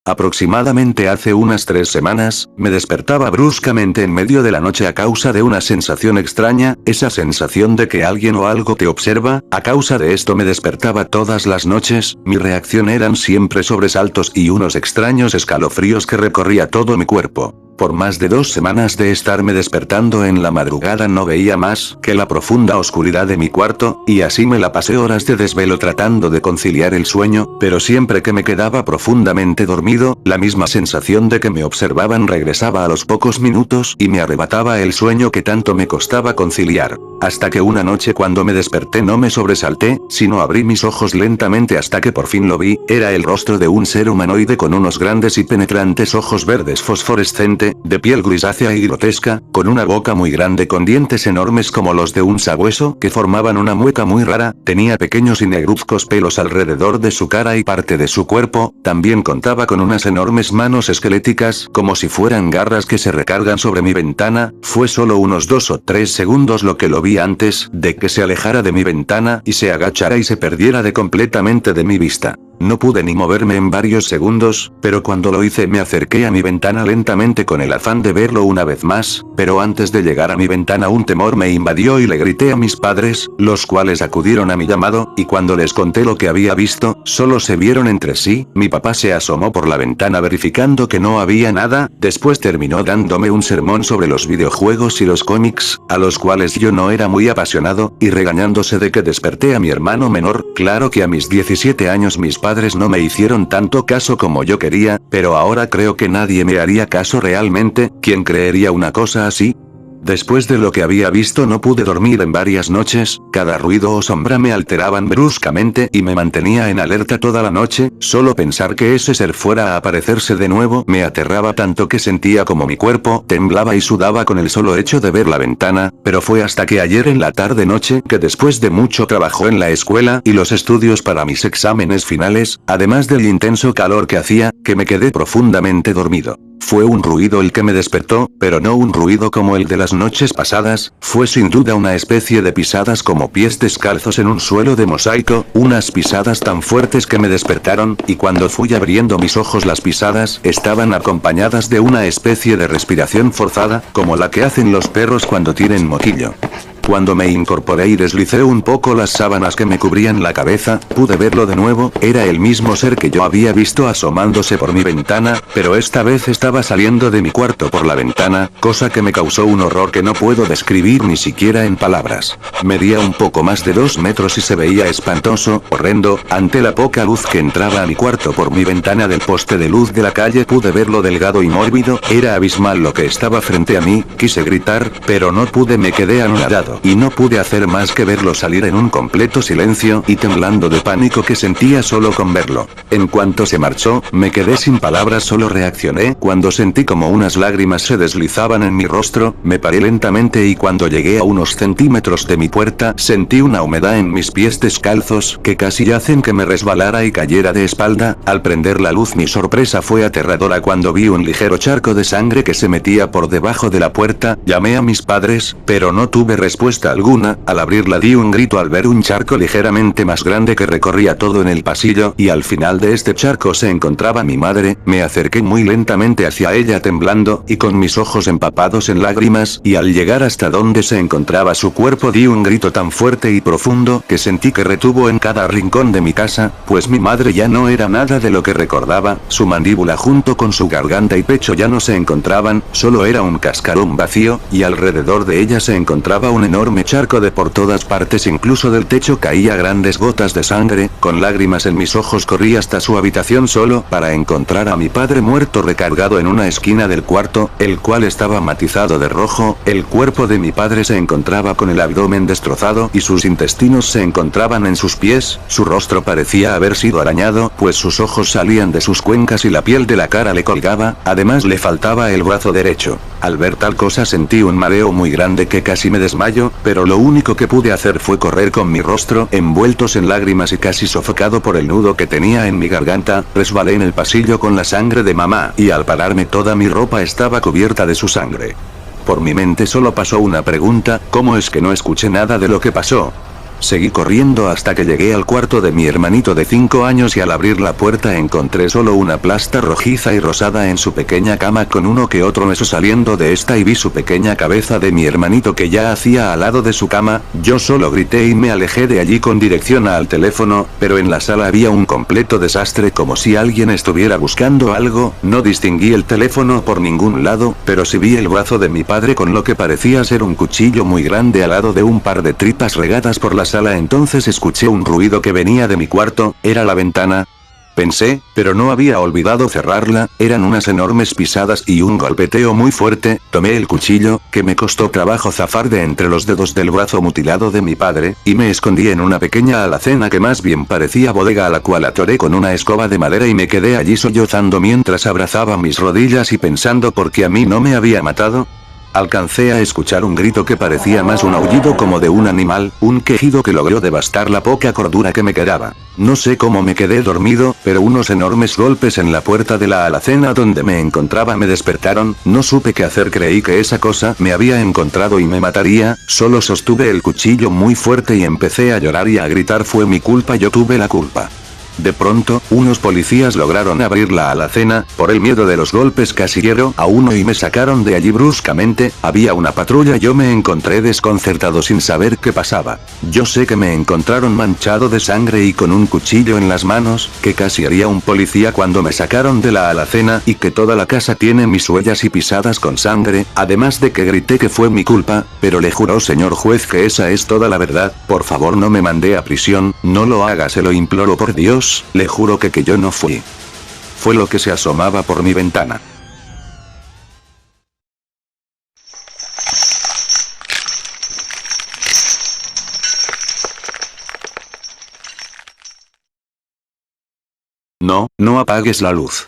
Aproximadamente hace unas 3 semanas, me despertaba bruscamente en medio de la noche a causa de una sensación extraña, esa sensación de que alguien o algo te observa. A causa de esto me despertaba todas las noches, mi reacción eran siempre sobresaltos y unos extraños escalofríos que recorría todo mi cuerpo. Por más de 2 semanas de estarme despertando en la madrugada no veía más que la profunda oscuridad de mi cuarto, y así me la pasé horas de desvelo tratando de conciliar el sueño, pero siempre que me quedaba profundamente dormido, la misma sensación de que me observaban regresaba a los pocos minutos y me arrebataba el sueño que tanto me costaba conciliar. Hasta que una noche cuando me desperté no me sobresalté, sino abrí mis ojos lentamente hasta que por fin lo vi, era el rostro de un ser humanoide con unos grandes y penetrantes ojos verdes fosforescentes, de piel grisácea y grotesca, con una boca muy grande con dientes enormes como los de un sabueso que formaban una mueca muy rara, tenía pequeños y negruzcos pelos alrededor de su cara y parte de su cuerpo, también contaba con unas enormes manos esqueléticas como si fueran garras que se recargan sobre mi ventana. Fue solo unos 2 o 3 segundos lo que lo vi antes de que se alejara de mi ventana y se agachara y se perdiera completamente de mi vista. No pude ni moverme en varios segundos, pero cuando lo hice me acerqué a mi ventana lentamente con el afán de verlo una vez más, pero antes de llegar a mi ventana un temor me invadió y le grité a mis padres, los cuales acudieron a mi llamado, y cuando les conté lo que había visto, solo se vieron entre sí. Mi papá se asomó por la ventana verificando que no había nada, después terminó dándome un sermón sobre los videojuegos y los cómics, a los cuales yo no era muy apasionado, y regañándose de que desperté a mi hermano menor. Claro que a mis 17 años mis padres no me hicieron tanto caso como yo quería, pero ahora creo que nadie me haría caso realmente. ¿Quién creería una cosa así? Después de lo que había visto no pude dormir en varias noches, cada ruido o sombra me alteraban bruscamente y me mantenía en alerta toda la noche. Solo pensar que ese ser fuera a aparecerse de nuevo me aterraba tanto que sentía como mi cuerpo temblaba y sudaba con el solo hecho de ver la ventana, pero fue hasta que ayer en la tarde-noche que después de mucho trabajo en la escuela y los estudios para mis exámenes finales, además del intenso calor que hacía, que me quedé profundamente dormido. Fue un ruido el que me despertó, pero no un ruido como el de las noches pasadas, fue sin duda una especie de pisadas como pies descalzos en un suelo de mosaico, unas pisadas tan fuertes que me despertaron, y cuando fui abriendo mis ojos las pisadas estaban acompañadas de una especie de respiración forzada, como la que hacen los perros cuando tienen moquillo. Cuando me incorporé y deslicé un poco las sábanas que me cubrían la cabeza, pude verlo de nuevo, era el mismo ser que yo había visto asomándose por mi ventana, pero esta vez estaba saliendo de mi cuarto por la ventana, cosa que me causó un horror que no puedo describir ni siquiera en palabras. Medía un poco más de 2 metros y se veía espantoso, horrendo, ante la poca luz que entraba a mi cuarto por mi ventana del poste de luz de la calle pude verlo delgado y mórbido, era abismal lo que estaba frente a mí, quise gritar, pero no pude, me quedé anonadado. Y no pude hacer más que verlo salir en un completo silencio y temblando de pánico que sentía solo con verlo. En cuanto se marchó, me quedé sin palabras, solo reaccioné cuando sentí como unas lágrimas se deslizaban en mi rostro, me paré lentamente y cuando llegué a unos centímetros de mi puerta sentí una humedad en mis pies descalzos que casi hacen que me resbalara y cayera de espalda. Al prender la luz mi sorpresa fue aterradora cuando vi un ligero charco de sangre que se metía por debajo de la puerta. Llamé a mis padres, pero no tuve respuesta alguna. Al abrirla di un grito al ver un charco ligeramente más grande que recorría todo en el pasillo, y al final de este charco se encontraba mi madre. Me acerqué muy lentamente hacia ella temblando y con mis ojos empapados en lágrimas, y al llegar hasta donde se encontraba su cuerpo di un grito tan fuerte y profundo que sentí que retuvo en cada rincón de mi casa, pues mi madre ya no era nada de lo que recordaba, su mandíbula junto con su garganta y pecho ya no se encontraban, solo era un cascarón vacío, y alrededor de ella se encontraba un enorme charco de por todas partes, incluso del techo caía grandes gotas de sangre. Con lágrimas en mis ojos corrí hasta su habitación solo para encontrar a mi padre muerto recargado en una esquina del cuarto, el cual estaba matizado de rojo. El cuerpo de mi padre se encontraba con el abdomen destrozado y sus intestinos se encontraban en sus pies, su rostro parecía haber sido arañado, pues sus ojos salían de sus cuencas y la piel de la cara le colgaba, además le faltaba el brazo derecho. Al ver tal cosa sentí un mareo muy grande que casi me desmayo, pero lo único que pude hacer fue correr con mi rostro envueltos en lágrimas y casi sofocado por el nudo que tenía en mi garganta. Resbalé en el pasillo con la sangre de mamá, y al pararme toda mi ropa estaba cubierta de su sangre. Por mi mente solo pasó una pregunta: ¿cómo es que no escuché nada de lo que pasó? Seguí corriendo hasta que llegué al cuarto de mi hermanito de 5 años y al abrir la puerta encontré solo una plasta rojiza y rosada en su pequeña cama con uno que otro hueso saliendo de esta y vi su pequeña cabeza de mi hermanito que ya hacía al lado de su cama. Yo solo grité y me alejé de allí con dirección al teléfono, pero en la sala había un completo desastre como si alguien estuviera buscando algo. No distinguí el teléfono por ningún lado, pero sí vi el brazo de mi padre con lo que parecía ser un cuchillo muy grande al lado de un par de tripas regadas por la sala. Entonces escuché un ruido que venía de mi cuarto, era la ventana. Pensé, pero no había olvidado cerrarla, eran unas enormes pisadas y un golpeteo muy fuerte. Tomé el cuchillo, que me costó trabajo zafar de entre los dedos del brazo mutilado de mi padre, y me escondí en una pequeña alacena que más bien parecía bodega a la cual atoré con una escoba de madera y me quedé allí sollozando mientras abrazaba mis rodillas y pensando por qué a mí no me había matado. Alcancé a escuchar un grito que parecía más un aullido como de un animal, un quejido que logró devastar la poca cordura que me quedaba. No sé cómo me quedé dormido, pero unos enormes golpes en la puerta de la alacena donde me encontraba me despertaron, no supe qué hacer, creí que esa cosa me había encontrado y me mataría, solo sostuve el cuchillo muy fuerte y empecé a llorar y a gritar: fue mi culpa, yo tuve la culpa. De pronto, unos policías lograron abrir la alacena, por el miedo de los golpes casi hiero a uno y me sacaron de allí bruscamente. Había una patrulla, yo me encontré desconcertado sin saber qué pasaba. Yo sé que me encontraron manchado de sangre y con un cuchillo en las manos, que casi haría un policía cuando me sacaron de la alacena, y que toda la casa tiene mis huellas y pisadas con sangre, además de que grité que fue mi culpa, pero le juro, señor juez, que esa es toda la verdad. Por favor, no me mande a prisión, no lo haga, se lo imploro por Dios. Le juro que yo no fui. Fue lo que se asomaba por mi ventana. No, no apagues la luz.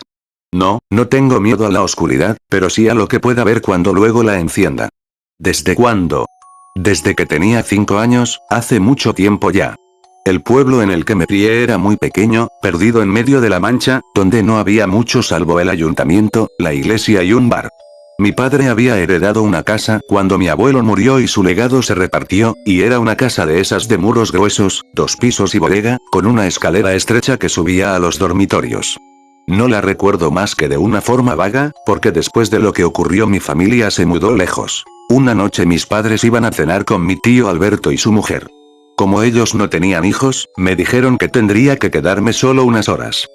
No, no tengo miedo a la oscuridad, pero sí a lo que pueda ver cuando luego la encienda. ¿Desde cuándo? Desde que tenía 5 años, hace mucho tiempo ya. El pueblo en el que me crié era muy pequeño, perdido en medio de la Mancha, donde no había mucho salvo el ayuntamiento, la iglesia y un bar. Mi padre había heredado una casa cuando mi abuelo murió y su legado se repartió, y era una casa de esas de muros gruesos, 2 pisos y bodega, con una escalera estrecha que subía a los dormitorios. No la recuerdo más que de una forma vaga, porque después de lo que ocurrió mi familia se mudó lejos. Una noche mis padres iban a cenar con mi tío Alberto y su mujer. Como ellos no tenían hijos, me dijeron que tendría que quedarme solo unas horas.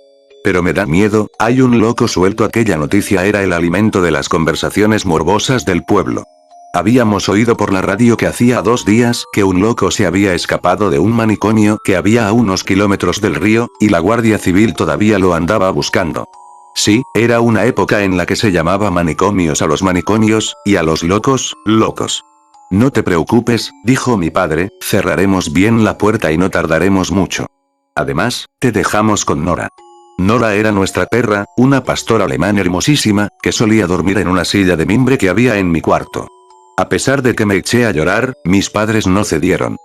Pero me da miedo, hay un loco suelto. Aquella noticia era el alimento de las conversaciones morbosas del pueblo. Habíamos oído por la radio que hacía 2 días que un loco se había escapado de un manicomio que había a unos kilómetros del río, y la Guardia Civil todavía lo andaba buscando. Sí, era una época en la que se llamaba manicomios a los manicomios, y a los locos, locos. No te preocupes, dijo mi padre, cerraremos bien la puerta y no tardaremos mucho. Además, te dejamos con Nora. Nora era nuestra perra, una pastora alemán hermosísima, que solía dormir en una silla de mimbre que había en mi cuarto. A pesar de que me eché a llorar, mis padres no cedieron.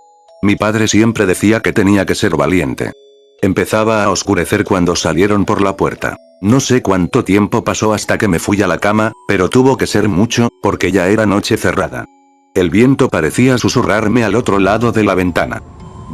Mi padre siempre decía que tenía que ser valiente. Empezaba a oscurecer cuando salieron por la puerta. No sé cuánto tiempo pasó hasta que me fui a la cama, pero tuvo que ser mucho, porque ya era noche cerrada. El viento parecía susurrarme al otro lado de la ventana.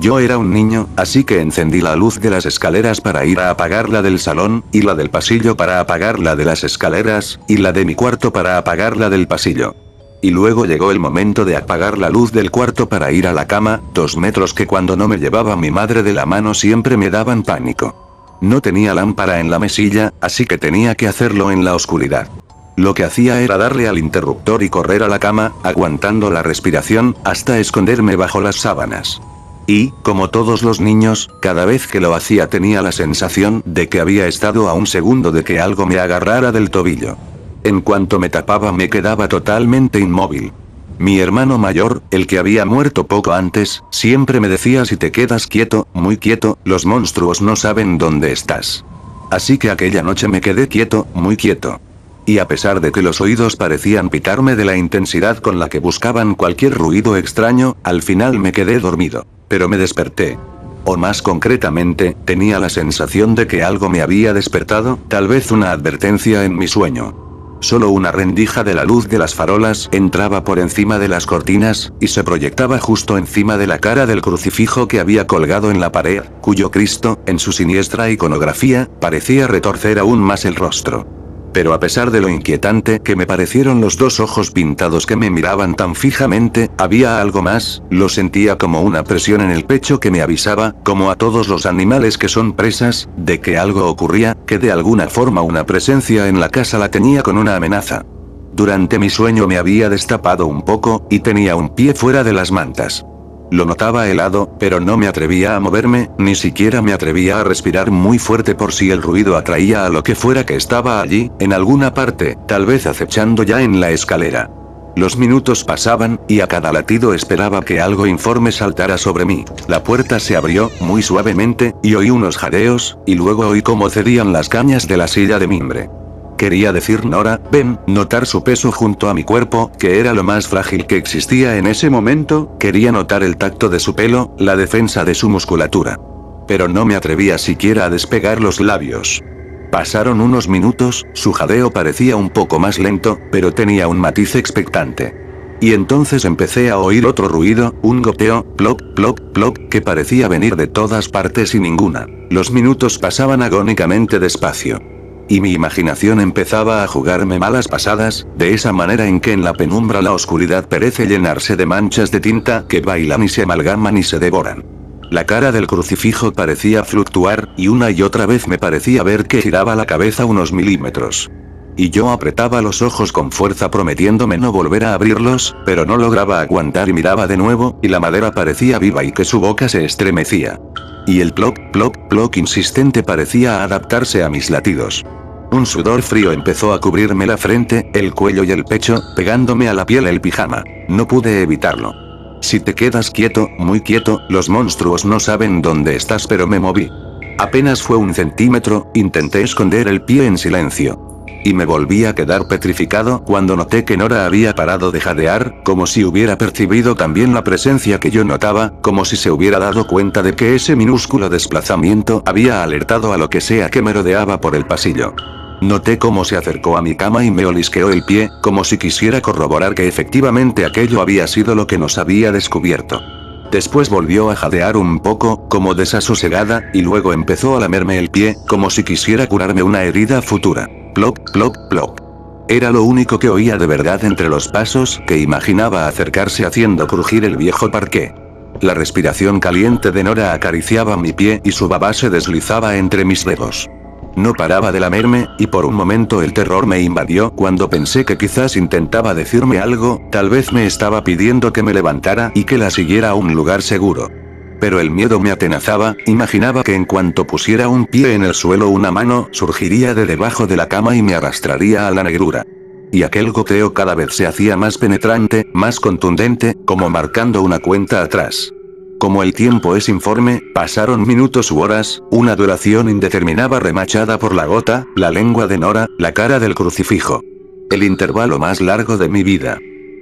Yo era un niño, así que encendí la luz de las escaleras para ir a apagar la del salón, y la del pasillo para apagar la de las escaleras, y la de mi cuarto para apagar la del pasillo. Y luego llegó el momento de apagar la luz del cuarto para ir a la cama, 2 metros que cuando no me llevaba mi madre de la mano siempre me daban pánico. No tenía lámpara en la mesilla, así que tenía que hacerlo en la oscuridad. Lo que hacía era darle al interruptor y correr a la cama, aguantando la respiración, hasta esconderme bajo las sábanas. Y, como todos los niños, cada vez que lo hacía tenía la sensación de que había estado a un segundo de que algo me agarrara del tobillo. En cuanto me tapaba me quedaba totalmente inmóvil. Mi hermano mayor, el que había muerto poco antes, siempre me decía: si te quedas quieto, muy quieto, los monstruos no saben dónde estás. Así que aquella noche me quedé quieto, muy quieto. Y a pesar de que los oídos parecían pitarme de la intensidad con la que buscaban cualquier ruido extraño, al final me quedé dormido. Pero me desperté. O más concretamente, tenía la sensación de que algo me había despertado, tal vez una advertencia en mi sueño. solo una rendija de la luz de las farolas entraba por encima de las cortinas, y se proyectaba justo encima de la cara del crucifijo que había colgado en la pared, cuyo Cristo, en su siniestra iconografía, parecía retorcer aún más el rostro. Pero a pesar de lo inquietante que me parecieron los dos ojos pintados que me miraban tan fijamente, había algo más, lo sentía como una presión en el pecho que me avisaba, como a todos los animales que son presas, de que algo ocurría, que de alguna forma una presencia en la casa la tenía con una amenaza. Durante mi sueño me había destapado un poco, y tenía un pie fuera de las mantas. Lo notaba helado, pero no me atrevía a moverme, ni siquiera me atrevía a respirar muy fuerte por si el ruido atraía a lo que fuera que estaba allí, en alguna parte, tal vez acechando ya en la escalera. Los minutos pasaban, y a cada latido esperaba que algo informe saltara sobre mí. La puerta se abrió, muy suavemente, y oí unos jadeos, y luego oí cómo cedían las cañas de la silla de mimbre. Quería decir Nora, ven, notar su peso junto a mi cuerpo, que era lo más frágil que existía en ese momento, quería notar el tacto de su pelo, la defensa de su musculatura. Pero no me atrevía siquiera a despegar los labios. Pasaron unos minutos, su jadeo parecía un poco más lento, pero tenía un matiz expectante. Y entonces empecé a oír otro ruido, un goteo, plop, plop, plop, que parecía venir de todas partes y ninguna. Los minutos pasaban agónicamente despacio. Y mi imaginación empezaba a jugarme malas pasadas, de esa manera en que en la penumbra la oscuridad parece llenarse de manchas de tinta que bailan y se amalgaman y se devoran. La cara del crucifijo parecía fluctuar, y una y otra vez me parecía ver que giraba la cabeza unos milímetros. Y yo apretaba los ojos con fuerza prometiéndome no volver a abrirlos, pero no lograba aguantar y miraba de nuevo, y la madera parecía viva y que su boca se estremecía. Y el plop, plop, plop insistente parecía adaptarse a mis latidos. Un sudor frío empezó a cubrirme la frente, el cuello y el pecho, pegándome a la piel el pijama. No pude evitarlo. Si te quedas quieto, muy quieto, los monstruos no saben dónde estás, pero me moví. Apenas fue 1 centímetro, intenté esconder el pie en silencio. Y me volví a quedar petrificado cuando noté que Nora había parado de jadear, como si hubiera percibido también la presencia que yo notaba, como si se hubiera dado cuenta de que ese minúsculo desplazamiento había alertado a lo que sea que me rodeaba por el pasillo. Noté cómo se acercó a mi cama y me olisqueó el pie, como si quisiera corroborar que efectivamente aquello había sido lo que nos había descubierto. Después volvió a jadear un poco, como desasosegada, y luego empezó a lamerme el pie, como si quisiera curarme una herida futura. Plop, plop, plop. Era lo único que oía de verdad entre los pasos que imaginaba acercarse haciendo crujir el viejo parqué. La respiración caliente de Nora acariciaba mi pie y su baba se deslizaba entre mis dedos. No paraba de lamerme, y por un momento el terror me invadió cuando pensé que quizás intentaba decirme algo, tal vez me estaba pidiendo que me levantara y que la siguiera a un lugar seguro. Pero el miedo me atenazaba, imaginaba que en cuanto pusiera un pie en el suelo una mano surgiría de debajo de la cama y me arrastraría a la negrura. Y aquel goteo cada vez se hacía más penetrante, más contundente, como marcando una cuenta atrás. Como el tiempo es informe, pasaron minutos u horas, una duración indeterminada remachada por la gota, la lengua de Nora, la cara del crucifijo. El intervalo más largo de mi vida.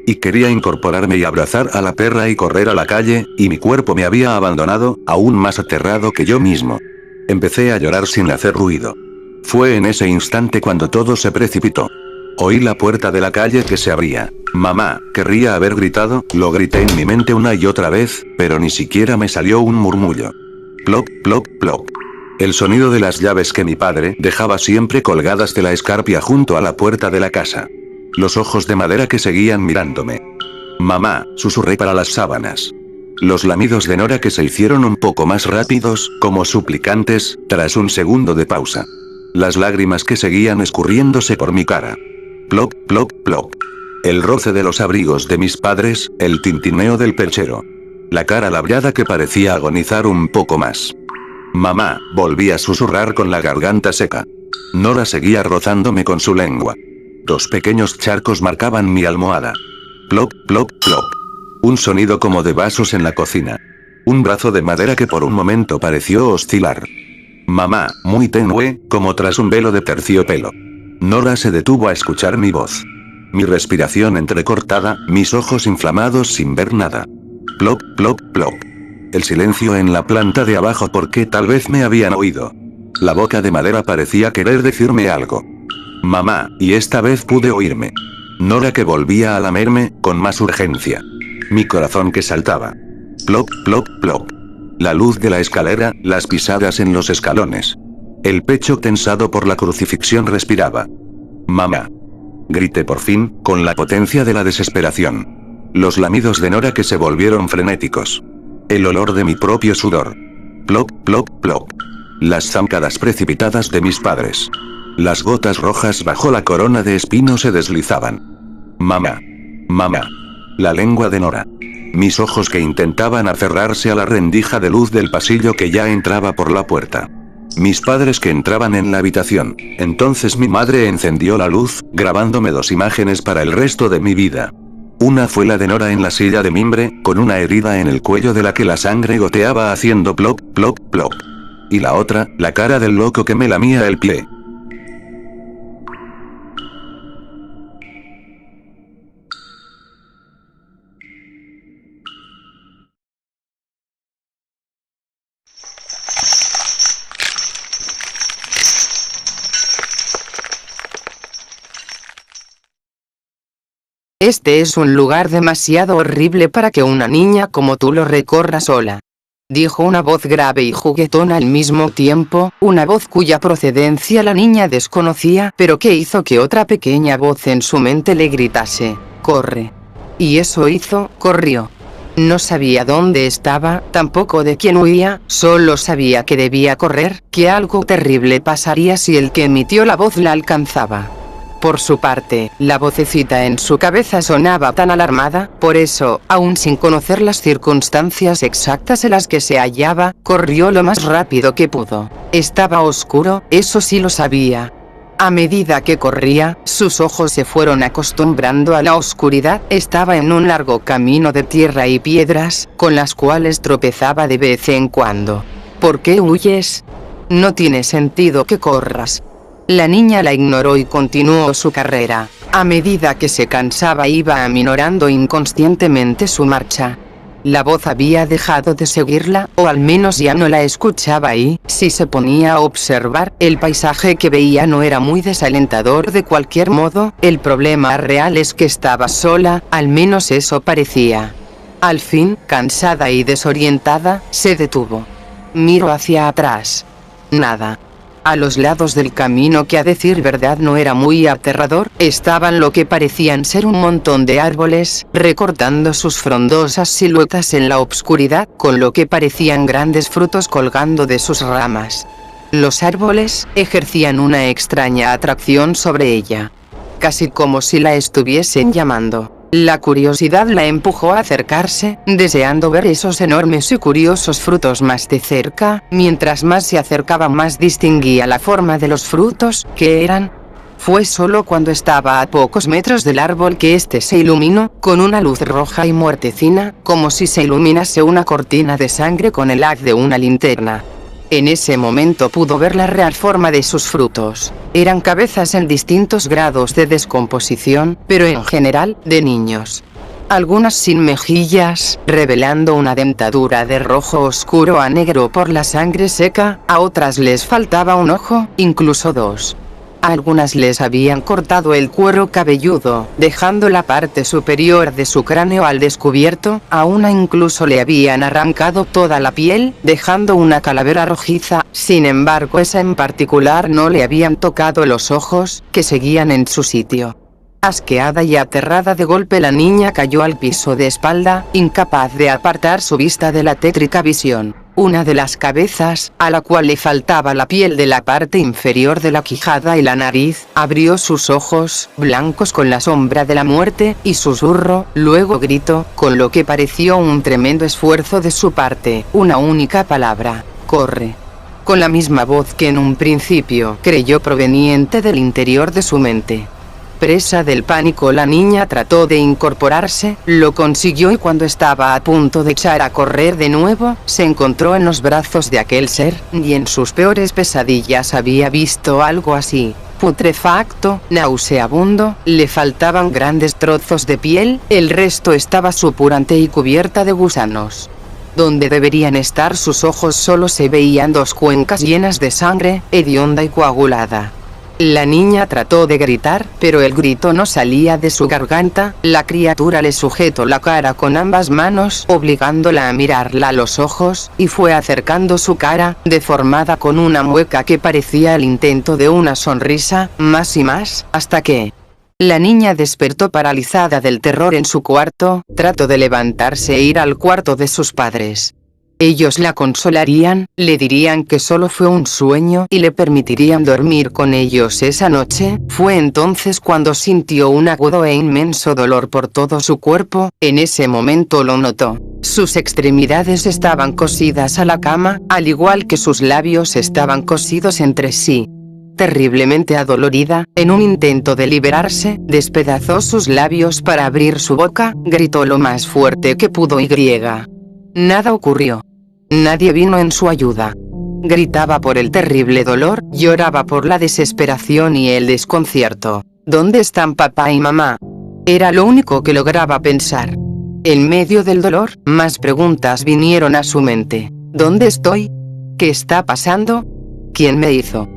Y quería incorporarme y abrazar a la perra y correr a la calle, y mi cuerpo me había abandonado, aún más aterrado que yo mismo. Empecé a llorar sin hacer ruido. Fue en ese instante cuando todo se precipitó. Oí la puerta de la calle que se abría. Mamá, querría haber gritado, lo grité en mi mente una y otra vez, pero ni siquiera me salió un murmullo. Plop, plop, plop. El sonido de las llaves que mi padre dejaba siempre colgadas de la escarpia junto a la puerta de la casa. Los ojos de madera que seguían mirándome. Mamá, susurré para las sábanas. Los lamidos de Nora que se hicieron un poco más rápidos, como suplicantes, tras un segundo de pausa. Las lágrimas que seguían escurriéndose por mi cara. Plop, plop, plop. El roce de los abrigos de mis padres, el tintineo del perchero. La cara labrada que parecía agonizar un poco más. Mamá, volví a susurrar con la garganta seca. Nora seguía rozándome con su lengua. 2 pequeños charcos marcaban mi almohada. Plop, plop, plop. Un sonido como de vasos en la cocina. Un brazo de madera que por un momento pareció oscilar. Mamá, muy tenue, como tras un velo de terciopelo. Nora se detuvo a escuchar mi voz. Mi respiración entrecortada, mis ojos inflamados sin ver nada. Plop, plop, plop. El silencio en la planta de abajo porque tal vez me habían oído. La boca de madera parecía querer decirme algo. Mamá, y esta vez pude oírme. Nora que volvía a lamerme, con más urgencia. Mi corazón que saltaba. Plop, plop, plop. La luz de la escalera, las pisadas en los escalones. El pecho tensado por la crucifixión respiraba. Mamá. Grité por fin, con la potencia de la desesperación. Los lamidos de Nora que se volvieron frenéticos. El olor de mi propio sudor. Plop, plop, plop. Las zancadas precipitadas de mis padres. Las gotas rojas bajo la corona de espino se deslizaban. Mamá. Mamá. La lengua de Nora. Mis ojos que intentaban aferrarse a la rendija de luz del pasillo que ya entraba por la puerta. Mis padres que entraban en la habitación. Entonces mi madre encendió la luz, grabándome 2 imágenes para el resto de mi vida. Una fue la de Nora en la silla de mimbre, con una herida en el cuello de la que la sangre goteaba haciendo plop, plop, plop. Y la otra, la cara del loco que me lamía el pie. Este es un lugar demasiado horrible para que una niña como tú lo recorra sola. Dijo una voz grave y juguetona al mismo tiempo, una voz cuya procedencia la niña desconocía, pero que hizo que otra pequeña voz en su mente le gritase, «Corre». Y eso hizo, corrió. No sabía dónde estaba, tampoco de quién huía, solo sabía que debía correr, que algo terrible pasaría si el que emitió la voz la alcanzaba. Por su parte, la vocecita en su cabeza sonaba tan alarmada, por eso, aún sin conocer las circunstancias exactas en las que se hallaba, corrió lo más rápido que pudo. Estaba oscuro, eso sí lo sabía. A medida que corría, sus ojos se fueron acostumbrando a la oscuridad, estaba en un largo camino de tierra y piedras, con las cuales tropezaba de vez en cuando. ¿Por qué huyes? No tiene sentido que corras. La niña la ignoró y continuó su carrera. A medida que se cansaba iba aminorando inconscientemente su marcha. La voz había dejado de seguirla, o al menos ya no la escuchaba y, si se ponía a observar, el paisaje que veía no era muy desalentador de cualquier modo, el problema real es que estaba sola, al menos eso parecía. Al fin, cansada y desorientada, se detuvo. Miró hacia atrás. Nada. A los lados del camino, que a decir verdad no era muy aterrador, estaban lo que parecían ser un montón de árboles, recortando sus frondosas siluetas en la obscuridad, con lo que parecían grandes frutos colgando de sus ramas. Los árboles ejercían una extraña atracción sobre ella. Casi como si la estuviesen llamando. La curiosidad la empujó a acercarse, deseando ver esos enormes y curiosos frutos más de cerca. Mientras más se acercaba, más distinguía la forma de los frutos, que eran. Fue solo cuando estaba a pocos metros del árbol que este se iluminó, con una luz roja y muertecina, como si se iluminase una cortina de sangre con el haz de una linterna. En ese momento pudo ver la real forma de sus frutos. Eran cabezas en distintos grados de descomposición, pero en general, de niños. Algunas sin mejillas, revelando una dentadura de rojo oscuro a negro por la sangre seca, a otras les faltaba un ojo, incluso 2. A algunas les habían cortado el cuero cabelludo, dejando la parte superior de su cráneo al descubierto, a una incluso le habían arrancado toda la piel, dejando una calavera rojiza. Sin embargo, esa en particular no le habían tocado los ojos, que seguían en su sitio. Asqueada y aterrada, de golpe la niña cayó al piso de espalda, incapaz de apartar su vista de la tétrica visión. Una de las cabezas, a la cual le faltaba la piel de la parte inferior de la quijada y la nariz, abrió sus ojos, blancos con la sombra de la muerte, y susurró, luego gritó, con lo que pareció un tremendo esfuerzo de su parte, una única palabra: «Corre». Con la misma voz que en un principio creyó proveniente del interior de su mente. Presa del pánico, la niña trató de incorporarse, lo consiguió y cuando estaba a punto de echar a correr de nuevo, se encontró en los brazos de aquel ser, y en sus peores pesadillas había visto algo así. Putrefacto, nauseabundo, le faltaban grandes trozos de piel, el resto estaba supurante y cubierta de gusanos. Donde deberían estar sus ojos solo se veían 2 cuencas llenas de sangre, hedionda y coagulada. La niña trató de gritar, pero el grito no salía de su garganta. La criatura le sujetó la cara con ambas manos, obligándola a mirarla a los ojos, y fue acercando su cara, deformada con una mueca que parecía el intento de una sonrisa, más y más, hasta que la niña despertó paralizada del terror en su cuarto. Trató de levantarse e ir al cuarto de sus padres. Ellos la consolarían, le dirían que solo fue un sueño y le permitirían dormir con ellos esa noche. Fue entonces cuando sintió un agudo e inmenso dolor por todo su cuerpo. En ese momento lo notó. Sus extremidades estaban cosidas a la cama, al igual que sus labios estaban cosidos entre sí. Terriblemente adolorida, en un intento de liberarse, despedazó sus labios para abrir su boca, gritó lo más fuerte que pudo y nada ocurrió. Nadie vino en su ayuda. Gritaba por el terrible dolor, lloraba por la desesperación y el desconcierto. ¿Dónde están papá y mamá? Era lo único que lograba pensar. En medio del dolor, más preguntas vinieron a su mente. ¿Dónde estoy? ¿Qué está pasando? ¿Quién me hizo?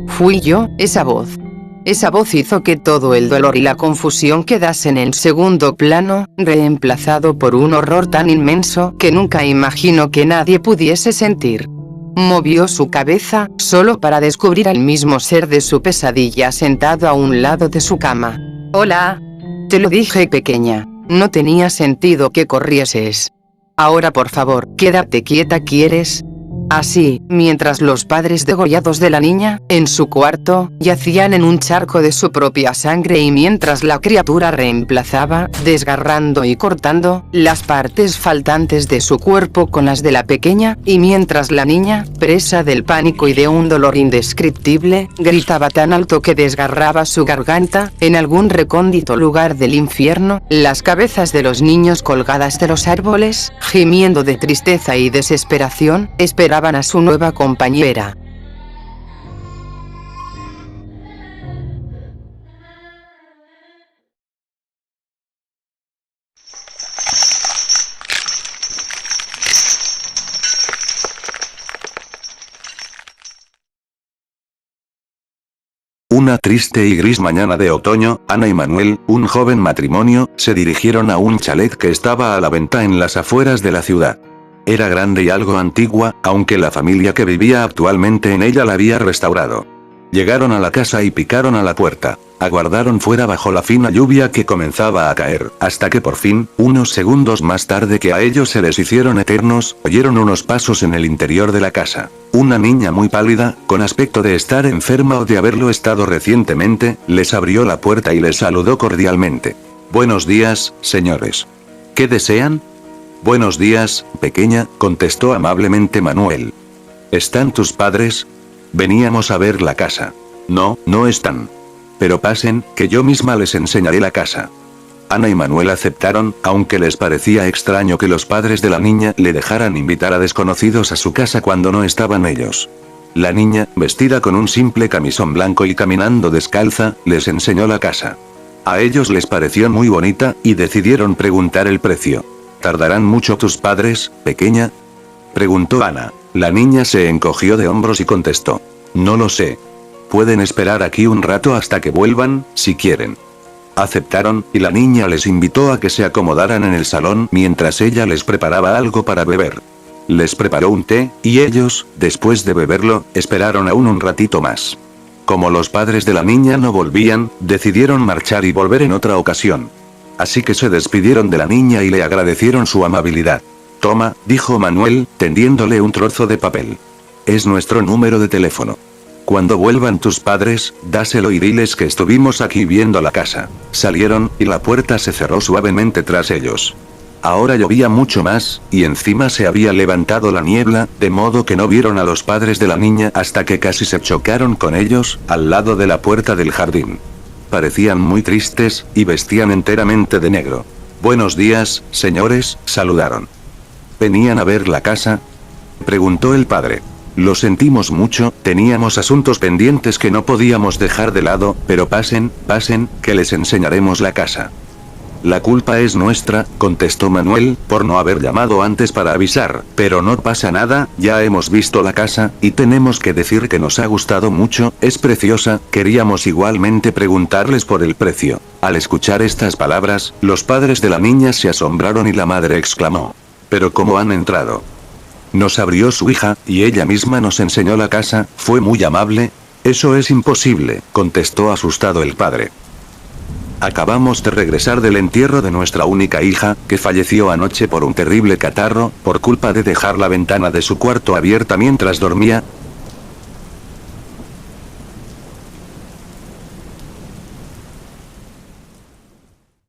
Fui yo, esa voz. Esa voz hizo que todo el dolor y la confusión quedasen en segundo plano, reemplazado por un horror tan inmenso que nunca imaginó que nadie pudiese sentir. Movió su cabeza, solo para descubrir al mismo ser de su pesadilla sentado a un lado de su cama. Hola. Te lo dije, pequeña. No tenía sentido que corrieses. Ahora por favor, quédate quieta, ¿quieres? Así, mientras los padres degollados de la niña, en su cuarto, yacían en un charco de su propia sangre y mientras la criatura reemplazaba, desgarrando y cortando, las partes faltantes de su cuerpo con las de la pequeña, y mientras la niña, presa del pánico y de un dolor indescriptible, gritaba tan alto que desgarraba su garganta, en algún recóndito lugar del infierno, las cabezas de los niños colgadas de los árboles, gimiendo de tristeza y desesperación, esperaban a su nueva compañera. Una triste y gris mañana de otoño, Ana y Manuel, un joven matrimonio, se dirigieron a un chalet que estaba a la venta en las afueras de la ciudad. Era grande y algo antigua, aunque la familia que vivía actualmente en ella la había restaurado. Llegaron a la casa y picaron a la puerta. Aguardaron fuera bajo la fina lluvia que comenzaba a caer, hasta que por fin, unos segundos más tarde que a ellos se les hicieron eternos, oyeron unos pasos en el interior de la casa. Una niña muy pálida, con aspecto de estar enferma o de haberlo estado recientemente, les abrió la puerta y les saludó cordialmente. Buenos días, señores. ¿Qué desean? Buenos días, pequeña, contestó amablemente Manuel. ¿Están tus padres? Veníamos a ver la casa. No, no están. Pero pasen, que yo misma les enseñaré la casa. Ana y Manuel aceptaron, aunque les parecía extraño que los padres de la niña le dejaran invitar a desconocidos a su casa cuando no estaban ellos. La niña, vestida con un simple camisón blanco y caminando descalza, les enseñó la casa. A ellos les pareció muy bonita, y decidieron preguntar el precio. ¿Tardarán mucho tus padres, pequeña? Preguntó Ana. La niña se encogió de hombros y contestó. No lo sé. Pueden esperar aquí un rato hasta que vuelvan, si quieren. Aceptaron, y la niña les invitó a que se acomodaran en el salón mientras ella les preparaba algo para beber. Les preparó un té, y ellos, después de beberlo, esperaron aún un ratito más. Como los padres de la niña no volvían, decidieron marchar y volver en otra ocasión. Así que se despidieron de la niña y le agradecieron su amabilidad. Toma, dijo Manuel, tendiéndole un trozo de papel. Es nuestro número de teléfono. Cuando vuelvan tus padres, dáselo y diles que estuvimos aquí viendo la casa. Salieron, y la puerta se cerró suavemente tras ellos. Ahora llovía mucho más, y encima se había levantado la niebla, de modo que no vieron a los padres de la niña hasta que casi se chocaron con ellos, al lado de la puerta del jardín. Parecían muy tristes, y vestían enteramente de negro. Buenos días, señores, saludaron. ¿Venían a ver la casa? Preguntó el padre. Lo sentimos mucho, teníamos asuntos pendientes que no podíamos dejar de lado, pero pasen, pasen, que les enseñaremos la casa. La culpa es nuestra, contestó Manuel, por no haber llamado antes para avisar, pero no pasa nada, ya hemos visto la casa, y tenemos que decir que nos ha gustado mucho, es preciosa, queríamos igualmente preguntarles por el precio. Al escuchar estas palabras, los padres de la niña se asombraron y la madre exclamó: ¿pero cómo han entrado? Nos abrió su hija, y ella misma nos enseñó la casa, fue muy amable. Eso es imposible, contestó asustado el padre. Acabamos de regresar del entierro de nuestra única hija, que falleció anoche por un terrible catarro, por culpa de dejar la ventana de su cuarto abierta mientras dormía.